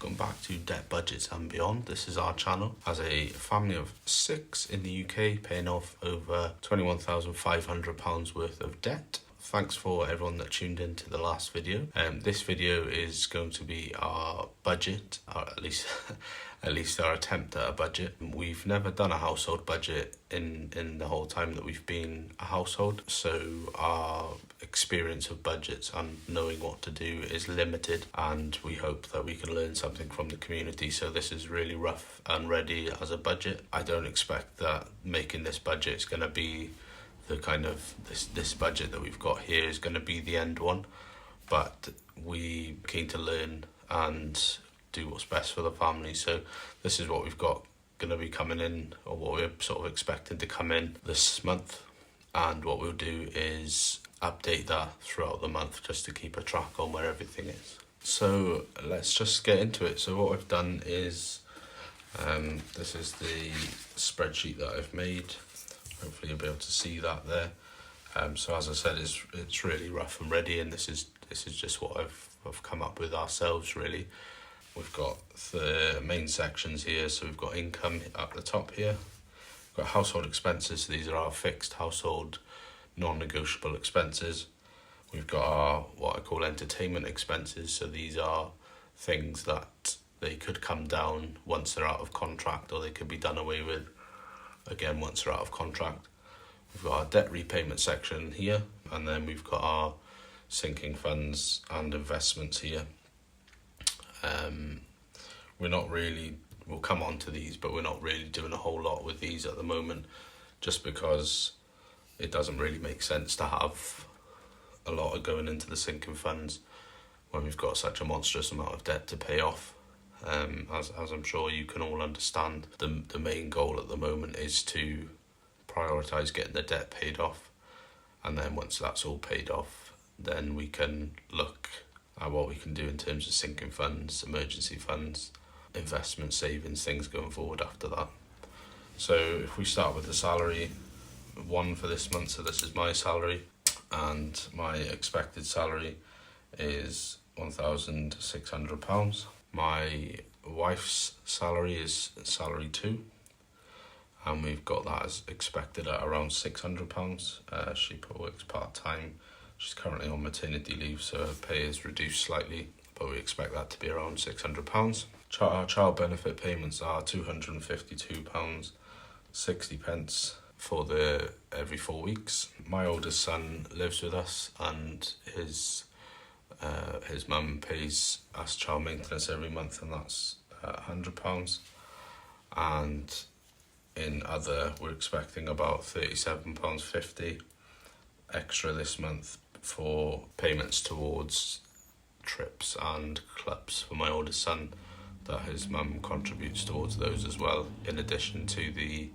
welcome back to Debt Budgets and Beyond. This is our channel. As a family of 6 in the UK, paying off over £21,500 worth of debt. Thanks for everyone that tuned into the last video. This video is going to be our budget, or at least our attempt at a budget. We've never done a household budget in the whole time that we've been a household, so our experience of budgets and knowing what to do is limited, and we hope that we can learn something from the community. So this is really rough and ready as a budget. I don't expect that making this budget is going to be the kind of this budget that we've got here is going to be the end one, but we keen to learn and do what's best for the family. So this is what we've got going to be coming in, or what we're sort of expecting to come in this month, and what we'll do is update that throughout the month just to keep a track on where everything is. So let's just get into it. So what I've done is this is the spreadsheet that I've made. Hopefully you'll be able to see that there. So as I said, it's really rough and ready, and this is just what I've come up with ourselves really. We've got the main sections here. So we've got income at the top here. We've got household expenses. So these are our fixed household non-negotiable expenses. We've got our what I call entertainment expenses. So these are things that they could come down once they're out of contract, or they could be done away with again once they're out of contract. We've got our debt repayment section here, and then we've got our sinking funds and investments here. We'll come on to these, but we're not really doing a whole lot with these at the moment, just because it doesn't really make sense to have a lot of going into the sinking funds when we've got such a monstrous amount of debt to pay off. As I'm sure you can all understand, the main goal at the moment is to prioritise getting the debt paid off, and then once that's all paid off, then we can look at what we can do in terms of sinking funds, emergency funds, investment savings, things going forward after that. So if we start with the salary one for this month, so this is my salary, and my expected salary is £1,600. My wife's salary is salary 2, and we've got that as expected at around £600. She works part-time. She's currently on maternity leave, so her pay is reduced slightly, but we expect that to be around £600. Our child benefit payments are £252.60 for every 4 weeks. My oldest son lives with us, and his mum pays us child maintenance every month, and that's £100. And in other, we're expecting about £37.50 extra this month for payments towards trips and clubs for my oldest son, that his mum contributes towards those as well, in addition to the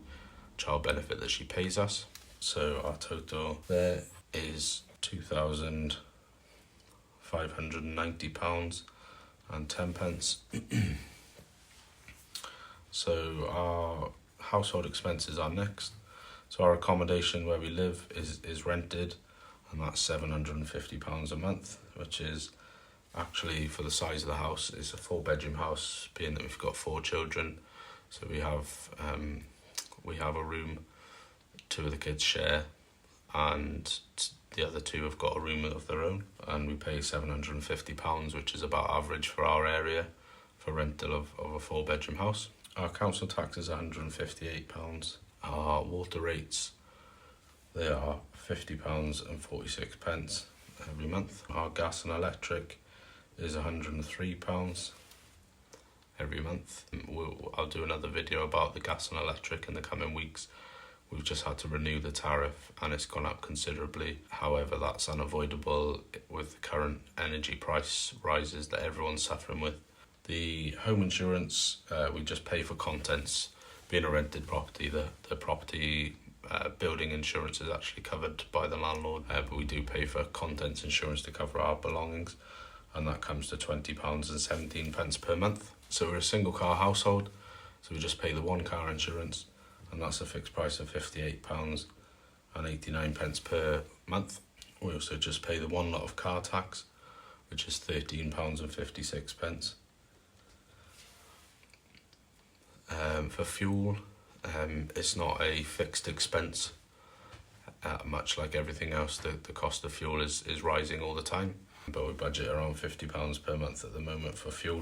child benefit that she pays us. So our total there is £2,590.10. So our household expenses are next. So our accommodation where we live is rented, and that's £750 a month, which is actually, for the size of the house, it's a 4-bedroom house, being that we've got 4 children. So we have a room 2 of the kids share, and the other 2 have got a room of their own, and we pay £750, which is about average for our area for rental of a 4-bedroom house. Our council tax is £158. Our water rates, they are £50.46 every month. Our gas and electric is £103 every month. I'll do another video about the gas and electric in the coming weeks. We've just had to renew the tariff, and it's gone up considerably. However, that's unavoidable with the current energy price rises that everyone's suffering with. The home insurance, we just pay for contents. Being a rented property, the property building insurance is actually covered by the landlord, but we do pay for contents insurance to cover our belongings, and that comes to £20.17 per month. So we're a single car household, so we just pay the 1 car insurance, and that's a fixed price of £58.89 per month. We also just pay the 1 lot of car tax, which is £13.56. for fuel, it's not a fixed expense. Much like everything else, the cost of fuel is rising all the time. But we budget around £50 per month at the moment for fuel.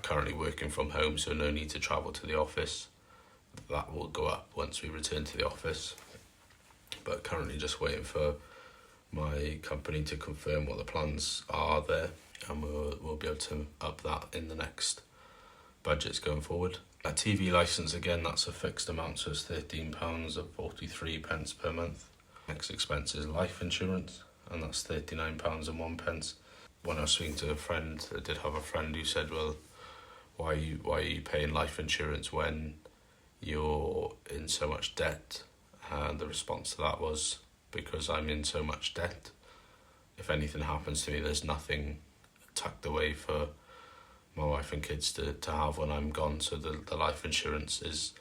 Currently working from home, so no need to travel to the office. That will go up once we return to the office. But currently just waiting for my company to confirm what the plans are there, and we'll be able to up that in the next budgets going forward. A TV licence, again, that's a fixed amount, so it's £13.43 per month. Next expense is life insurance, and that's £39.01. When I was speaking to a friend, I did have a friend who said, well, why are you paying life insurance when you're in so much debt? And the response to that was, because I'm in so much debt, if anything happens to me, there's nothing tucked away for my wife and kids to have when I'm gone. So the life insurance is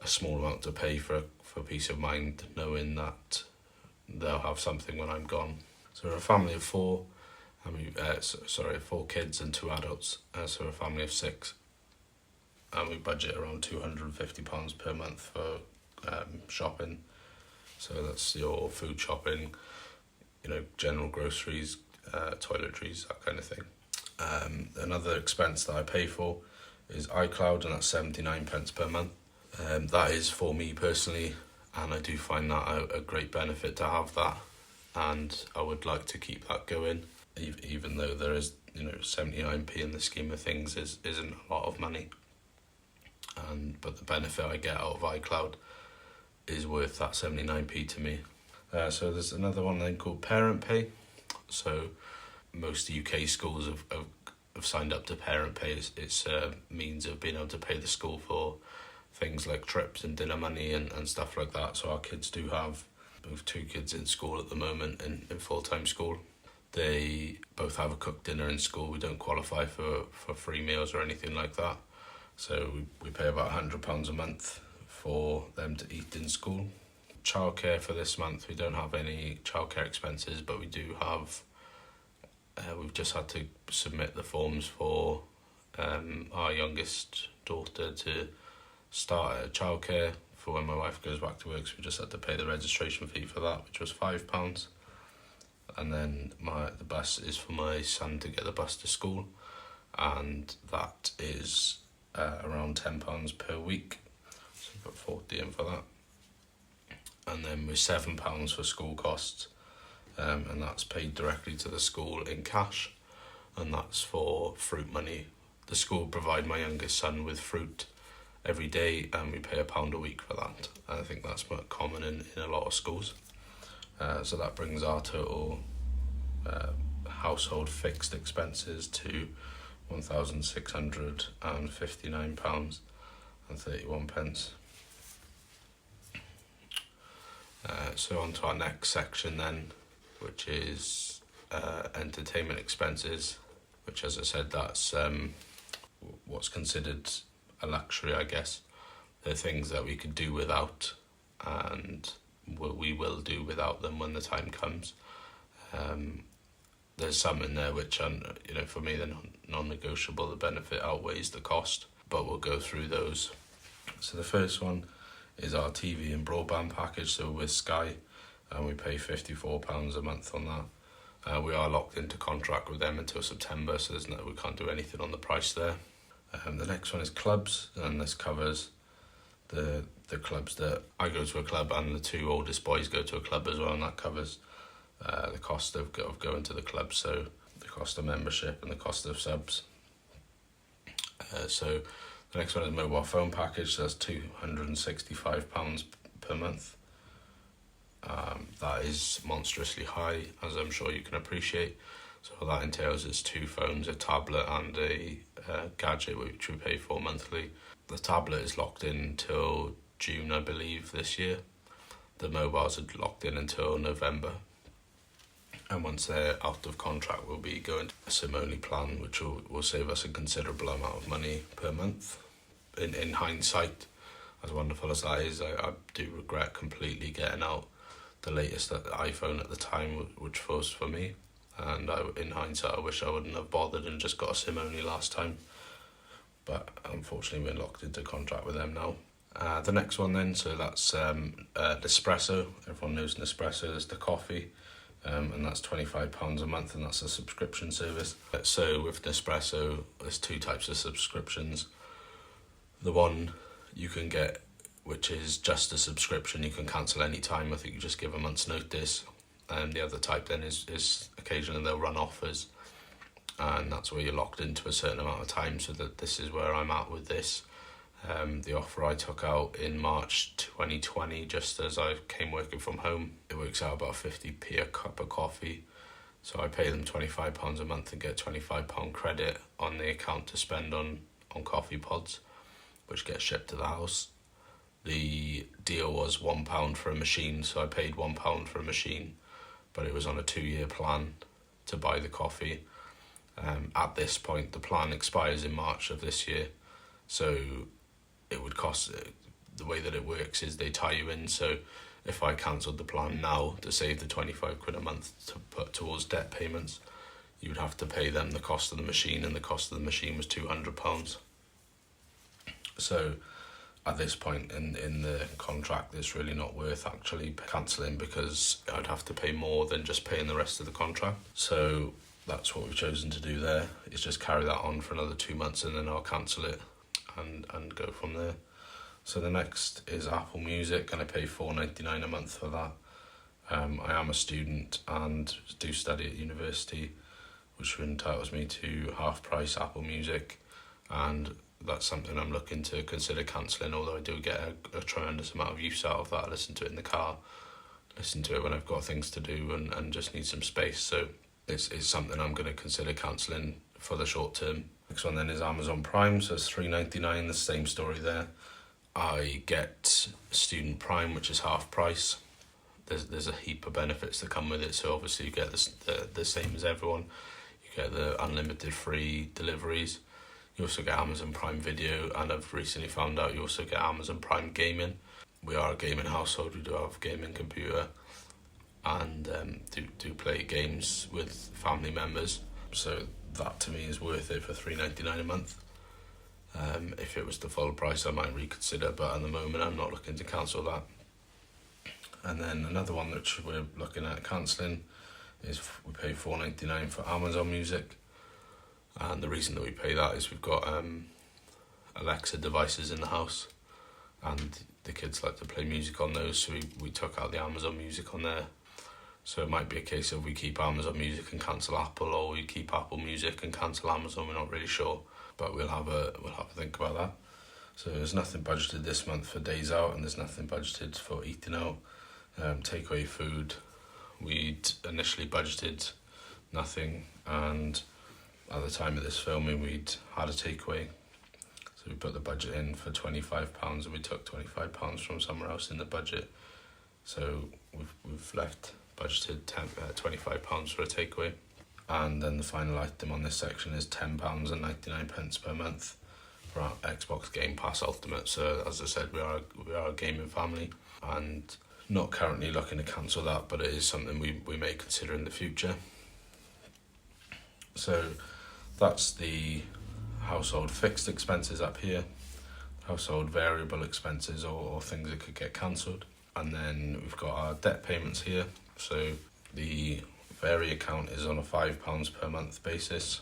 a small amount to pay for peace of mind, knowing that they'll have something when I'm gone. So we're a family of four, and 4 kids and 2 adults. So we're a family of 6, and we budget around £250 per month for shopping. So that's your food shopping, general groceries, toiletries, that kind of thing. Another expense that I pay for is iCloud, and that's 79p per month. That is for me personally, and I do find that a great benefit to have that, and I would like to keep that going, even though there is 79p in the scheme of things isn't a lot of money. But the benefit I get out of iCloud is worth that 79p to me. So there's another one then called Parent Pay. So most UK schools have signed up to Parent Pay. It's a means of being able to pay the school for things like trips and dinner money and stuff like that. So our kids do have both 2 kids in school at the moment in full-time school. They both have a cooked dinner in school. We don't qualify for free meals or anything like that. So we pay about £100 a month for them to eat in school. Childcare for this month, we don't have any childcare expenses, but we do have, we've just had to submit the forms for our youngest daughter to start at childcare for when my wife goes back to work, so we just had to pay the registration fee for that, which was £5. And then the bus is for my son to get the bus to school, and that is around £10 per week. So we've got 40 in for that. And then with £7 for school costs, and that's paid directly to the school in cash, and that's for fruit money. The school provide my youngest son with fruit every day, and we pay £1 a week for that. And I think that's quite common in a lot of schools. So that brings our total household fixed expenses to £1,659.31. So on to our next section then, which is entertainment expenses, which, as I said, that's what's considered a luxury, I guess. They're things that we could do without, and we will do without them when the time comes. There's some in there which are, for me, they're non-negotiable. The benefit outweighs the cost, but we'll go through those. So the first one is our TV and broadband package. So with Sky, and we pay £54 a month on that. We are locked into contract with them until September, so we can't do anything on the price there. The next one is clubs, and this covers the clubs that I go to a club, and the 2 oldest boys go to a club as well, and that covers the cost of going to the club, so the cost of membership and the cost of subs. So the next one is a mobile phone package, so that's £265 per month. That is monstrously high, as I'm sure you can appreciate. So what that entails is 2 phones, a tablet and a gadget, which we pay for monthly. The tablet is locked in until June, I believe, this year. The mobiles are locked in until November. And once they're out of contract, we'll be going to a SIM-only plan, which will save us a considerable amount of money per month. In hindsight, as wonderful as that is, I do regret completely getting out the latest iPhone at the time, which was for me. And in hindsight, I wish I wouldn't have bothered and just got a SIM-only last time. but unfortunately we're locked into contract with them now. The next one then, so that's Nespresso. Everyone knows Nespresso is the coffee, and that's £25 a month, and that's a subscription service. So with Nespresso, there's two types of subscriptions. The one you can get, which is just a subscription, you can cancel any time. I think you just give a month's notice. And the other type then is occasionally they'll run offers, and that's where you're locked into a certain amount of time. So that this is where I'm at with this. The offer I took out in March 2020, just as I came working from home, it works out about 50p a cup of coffee. So I pay them £25 a month and get £25 credit on the account to spend on coffee pods, which gets shipped to the house. The deal was £1 for a machine, so I paid £1 for a machine, but it was on a 2-year plan to buy the coffee. At this point, the plan expires in March of this year, so it would cost, the way that it works is they tie you in. So if I cancelled the plan now to save the 25 quid a month to put towards debt payments, you would have to pay them the cost of the machine, and the cost of the machine was £200. So at this point in the contract, it's really not worth actually cancelling, because I'd have to pay more than just paying the rest of the contract. So that's what we've chosen to do there, is just carry that on for another 2 months, and then I'll cancel it and go from there. So the next is Apple Music, and I pay $4.99 a month for that. I am a student and do study at university, which entitles me to half price Apple Music, and that's something I'm looking to consider cancelling, although I do get a tremendous amount of use out of that. I listen to it in the car, listen to it when I've got things to do and just need some space. So it's something I'm going to consider cancelling for the short term. Next one then is Amazon Prime, so it's $3.99, the same story there. I get Student Prime, which is half price. There's a heap of benefits that come with it, so obviously you get the same as everyone. You get the unlimited free deliveries. You also get Amazon Prime Video, and I've recently found out you also get Amazon Prime Gaming. We are a gaming household, we do have a gaming computer, and do play games with family members. So that to me is worth it for $3.99 a month. If it was the full price, I might reconsider, but at the moment I'm not looking to cancel that. And then another one which we're looking at cancelling is we pay $4.99 for Amazon Music. And the reason that we pay that is we've got Alexa devices in the house, and the kids like to play music on those, so we took out the Amazon Music on there. So it might be a case of we keep Amazon Music and cancel Apple, or we keep Apple Music and cancel Amazon. We're not really sure, but we'll have a think about that. So there's nothing budgeted this month for days out, and there's nothing budgeted for eating out. Takeaway food, we'd initially budgeted nothing, and at the time of this filming we'd had a takeaway, so we put the budget in for £25, and we took £25 from somewhere else in the budget, so we've left budgeted £25 for a takeaway. And then the final item on this section is £10.99 per month for our Xbox Game Pass Ultimate. So as I said, we are a gaming family, and not currently looking to cancel that, but it is something we may consider in the future. So that's the household fixed expenses up here, household variable expenses or things that could get cancelled. And then we've got our debt payments here. So the Vary account is on a £5 per month basis.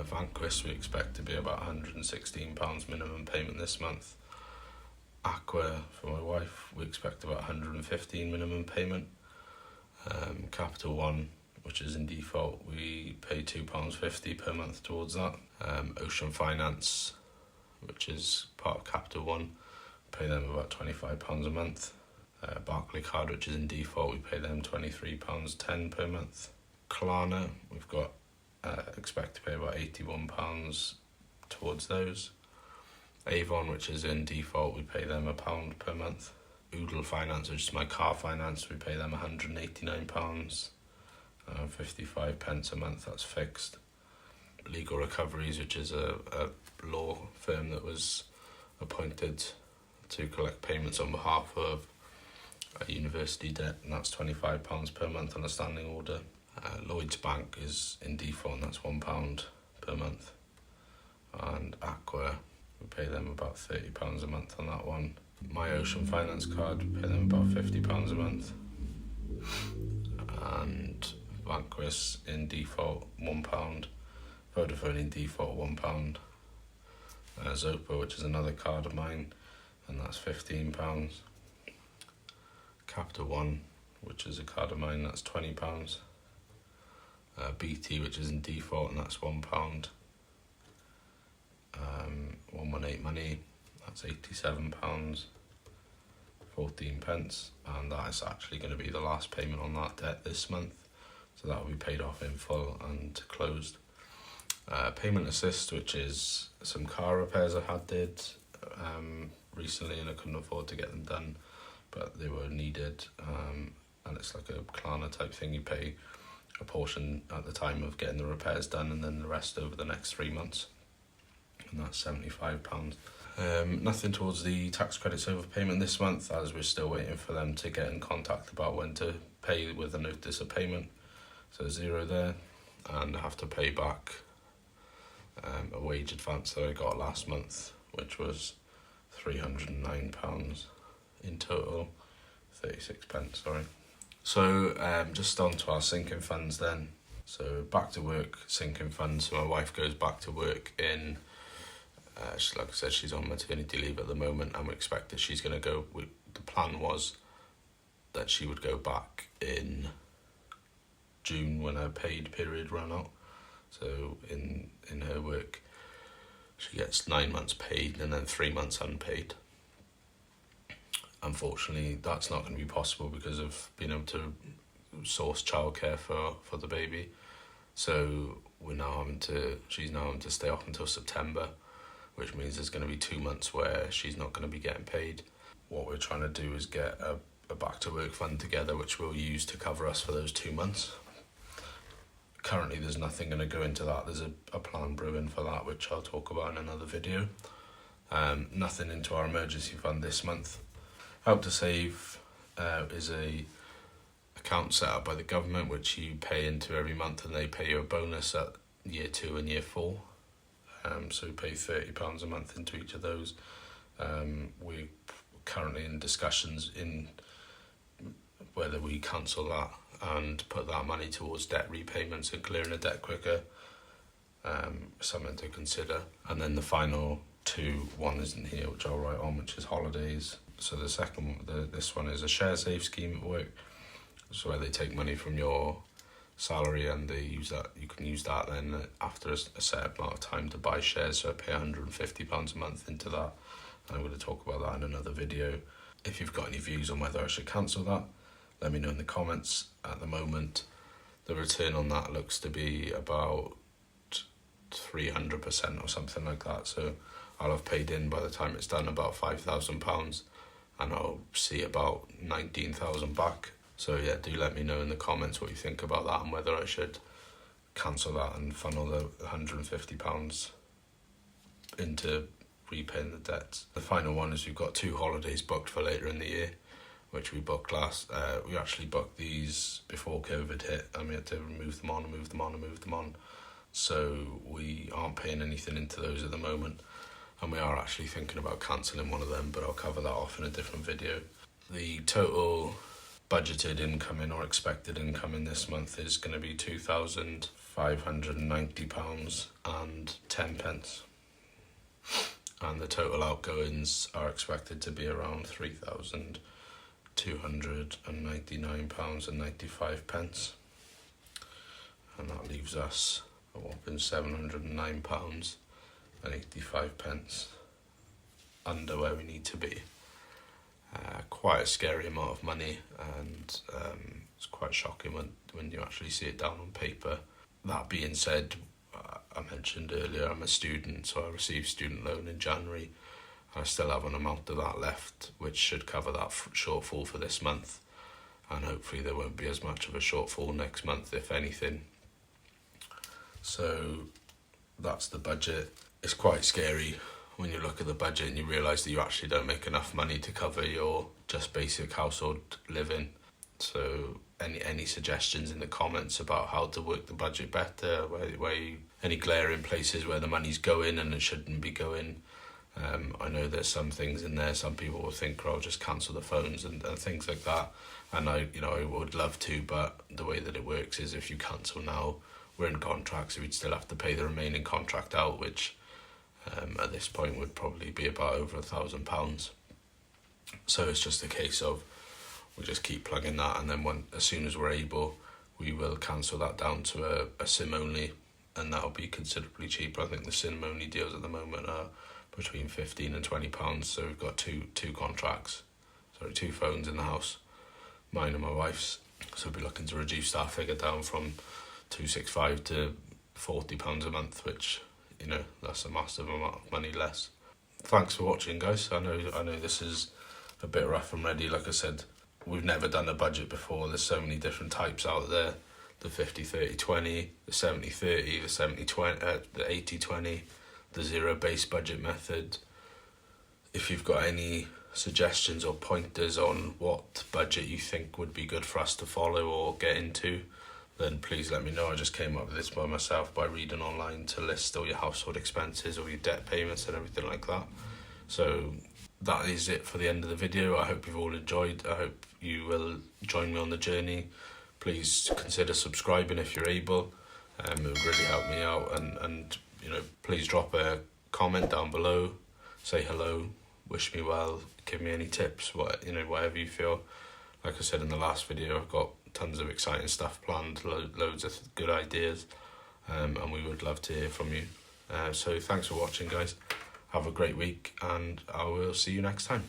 Vanquish we expect to be about £116 minimum payment this month. Aqua for my wife we expect about £115 minimum payment. Capital One, which is in default, we pay £2.50 per month towards that. Ocean Finance, which is part of Capital One, pay them about £25 a month. Barclay Card, which is in default, we pay them £23.10 per month. Klarna, we've got expect to pay about £81 towards those. Avon, which is in default, we pay them £1 per month. Oodle Finance, which is my car finance, we pay them £189, 55 pence a month, that's fixed. Legal Recoveries, which is a law firm that was appointed to collect payments on behalf of a university debt, and that's £25 per month on a standing order. Lloyds Bank is in default, and that's £1 per month. and Aqua, we pay them about £30 a month on that one. My Ocean Finance card, we pay them about £50 a month. And Vanquish in default £1, Vodafone in default £1, Zopa, which is another card of mine, and that's £15. Capital One, which is a card of mine, that's £20. BT, which is in default, and that's £1. 118 Money, that's £87, 14 pence, and that is actually going to be the last payment on that debt this month, so that will be paid off in full and closed. Payment Assist, which is some car repairs I did recently, and I couldn't afford to get them done, but they were needed, and it's like a Klarna type thing. You pay a portion at the time of getting the repairs done, and then the rest over the next 3 months, and that's £75. Nothing towards the tax credits overpayment this month, as we're still waiting for them to get in contact about when to pay with a notice of payment, so 0 there. And I have to pay back a wage advance that I got last month, which was £309 in total, 36 pence, sorry. So just on to our sinking funds then. So back to work sinking funds. So my wife goes back to work in, like I said, she's on maternity leave at the moment, and we expect that she's going to go, the plan was that she would go back in June when her paid period ran out. So in her work, she gets 9 months paid and then 3 months unpaid. Unfortunately, that's not going to be possible because of being able to source childcare for the baby. So she's now having to stay off until September, which means there's going to be 2 months where she's not going to be getting paid. What we're trying to do is get a back to work fund together, which we'll use to cover us for those 2 months. Currently, there's nothing going to go into that. There's a plan brewing for that, which I'll talk about in another video. Nothing into our emergency fund this month. Help to Save is a account set up by the government, which you pay into every month, and they pay you a bonus at year 2 and year 4. So we pay £30 a month into each of those. We're currently in discussions in whether we cancel that and put that money towards debt repayments and clearing the debt quicker. Something to consider. And then the final one isn't here, which I'll write on, which is holidays. So the second, this one is a share save scheme at work. So where they take money from your salary and they use that, you can use that then after a set amount of time to buy shares. So I pay £150 a month into that. And I'm going to talk about that in another video. If you've got any views on whether I should cancel that, let me know in the comments. At the moment, the return on that looks to be about 300% or something like that. So I'll have paid in, by the time it's done, about £5,000, and I'll see about 19,000 back. So yeah, do let me know in the comments what you think about that and whether I should cancel that and funnel the £150 into repaying the debts. The final one is we've got 2 holidays booked for later in the year, which we booked we actually booked these before COVID hit, and we had to move them on. So we aren't paying anything into those at the moment, and we are actually thinking about cancelling one of them, but I'll cover that off in a different video. The total budgeted incoming or expected incoming this month is going to be £2,590 and 10 pence. And the total outgoings are expected to be around £3,299 and 95 pence. And that leaves us a whopping £709 and 85 pence under where we need to be. Quite a scary amount of money, and it's quite shocking when you actually see it down on paper. That being said, I mentioned earlier I'm a student, so I received student loan in January. I still have an amount of that left, which should cover that shortfall for this month, and hopefully there won't be as much of a shortfall next month, if anything. So that's the budget. It's quite scary when you look at the budget and you realise that you actually don't make enough money to cover your just basic household living. So any suggestions in the comments about how to work the budget better, any glaring places where the money's going and it shouldn't be going. I know there's some things in there, some people will think, I'll just cancel the phones and things like that. And I would love to, but the way that it works is if you cancel now, we're in contract, so we'd still have to pay the remaining contract out, which at this point would probably be about over £1,000. So it's just a case of we just keep plugging that, and then as soon as we're able, we will cancel that down to a SIM only, and that'll be considerably cheaper. I think the SIM only deals at the moment are between £15 and £20. So we've got two phones in the house, mine and my wife's. So we'll be looking to reduce that figure down from £265 to £40 a month, which, that's a massive amount of money less. Thanks for watching, guys. I know this is a bit rough and ready. Like I said, we've never done a budget before. There's so many different types out there. The 50-30-20, the 70-30, the 70-20, the 80-20, the zero-based budget method. If you've got any suggestions or pointers on what budget you think would be good for us to follow or get into, then please let me know. I just came up with this by myself by reading online to list all your household expenses, all your debt payments and everything like that. So that is it for the end of the video. I hope you've all enjoyed. I hope you will join me on the journey. Please consider subscribing if you're able. It would really help me out, and please drop a comment down below, say hello, wish me well, give me any tips, whatever you feel. Like I said in the last video, I've got tons of exciting stuff planned, loads of good ideas, and we would love to hear from you. So thanks for watching, guys. Have a great week, and I will see you next time.